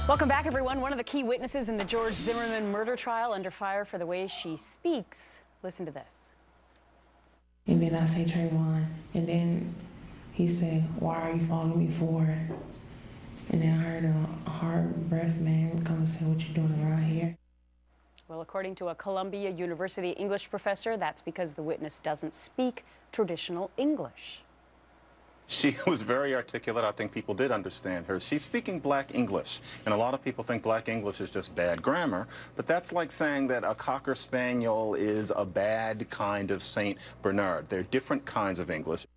Welcome back, everyone. One of the key witnesses in the George Zimmerman murder trial under fire for the way she speaks. Listen to this. And then I say, Trayvon, and then he said, why are you following me for? And then I heard a hard breath man come and say, what you doing around here? Well, according to a Columbia University English professor, that's because the witness doesn't speak traditional English. She was very articulate. I think people did understand her. She's speaking Black English, and a lot of people think Black English is just bad grammar, but that's like saying that a Cocker Spaniel is a bad kind of Saint Bernard. They're different kinds of English.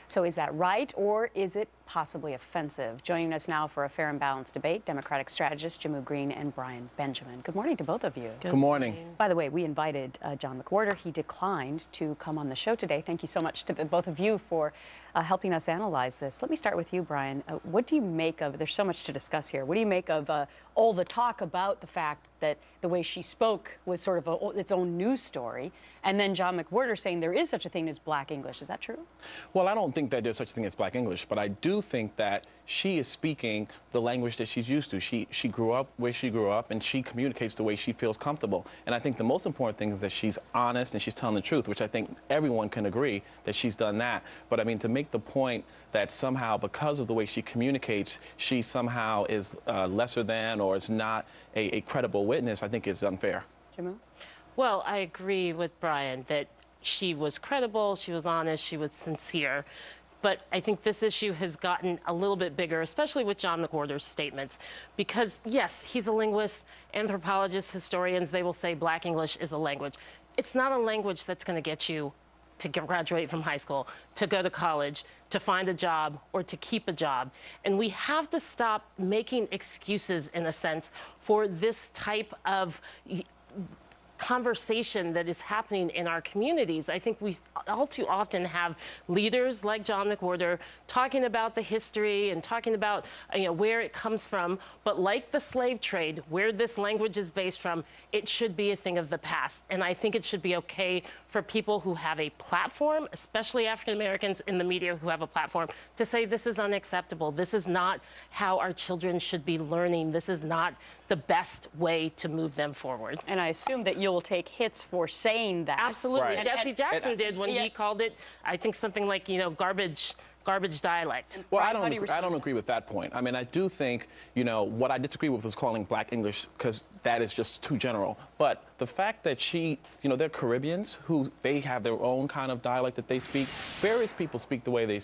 So is that right, or is it possibly offensive? Joining us now for a fair and balanced debate, Democratic strategist Jehmu Green and Brian Benjamin. Good morning to both of you. Good morning. By the way, we invited John McWhorter. He declined to come on the show today. Thank you so much to both of you for helping us analyze this. Let me start with you, Brian. What do you make of, there's so much to discuss here, what do you make of all the talk about the fact that the way she spoke was sort of its own news story, and then John McWhorter saying there is such a thing as Black English? Is that true? Well, I don't think that there's such a thing as Black English, but I do think that she is speaking the language that she's used to. She grew up where she grew up, and she communicates the way she feels comfortable. And I think the most important thing is that she's honest and she's telling the truth, which I think everyone can agree that she's done that. But I mean, to make the point that somehow because of the way she communicates, she somehow is lesser than or is not a credible witness, I think is unfair. Jehmu? Well, I agree with Brian that she was credible, she was honest, she was sincere. But I think this issue has gotten a little bit bigger, especially with John McWhorter's statements, because yes, he's a linguist, anthropologist, historians, they will say Black English is a language. It's not a language that's going to get you to graduate from high school, to go to college, to find a job, or to keep a job. And we have to stop making excuses, in a sense, for this type of conversation that is happening in our communities. I think we all too often have leaders like John McWhorter talking about the history and talking about where it comes from, but like the slave trade, where this language is based from, it should be a thing of the past. And I think it should be okay for people who have a platform, especially African Americans in the media who have a platform, to say this is unacceptable. This is not how our children should be learning. This is not the best way to move them forward. And I assume that you'll take hits for saying that. Absolutely. Right. Jesse Jackson did when he called it, I think, something like, garbage dialect. Well, Brian, I don't agree with that point. I mean, I do think, what I disagree with is calling Black English, because that is just too general. But the fact that they're Caribbeans who they have their own kind of dialect that they speak. Various people speak the way they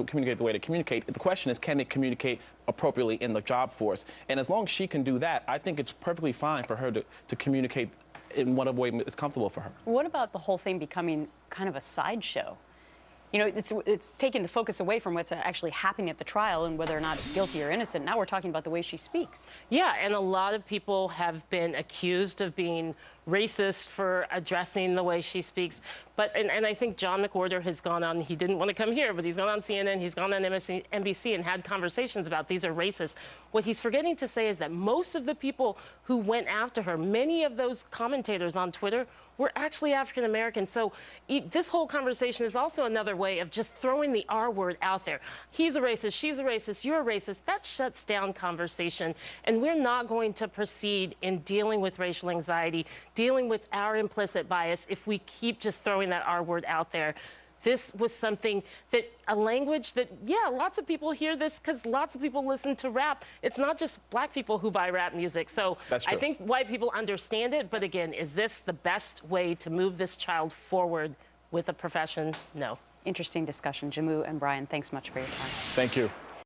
communicate the way they communicate. The question is, can they communicate appropriately in the job force? And as long as she can do that, I think it's perfectly fine for her to communicate in whatever way is comfortable for her. What about the whole thing becoming kind of a sideshow? It's taking the focus away from what's actually happening at the trial and whether or not it's guilty or innocent. Now we're talking about the way she speaks. Yeah, and a lot of people have been accused of being racist for addressing the way she speaks. And I think John McWhorter has gone on, he didn't want to come here, but he's gone on CNN, he's gone on NBC and had conversations about these are racist. What he's forgetting to say is that most of the people who went after her, many of those commentators on Twitter, were actually African American. So this whole conversation is also another way of just throwing the R word out there. He's a racist, she's a racist, you're a racist. That shuts down conversation. And we're not going to proceed in dealing with racial anxiety, dealing with our implicit bias if we keep just throwing that R word out there. This was something that, a language that, yeah, lots of people hear this because lots of people listen to rap. It's not just Black people who buy rap music. So I think white people understand it. But again, is this the best way to move this child forward with a profession? No. Interesting discussion. Jehmu and Brian, thanks much for your time. Thank you.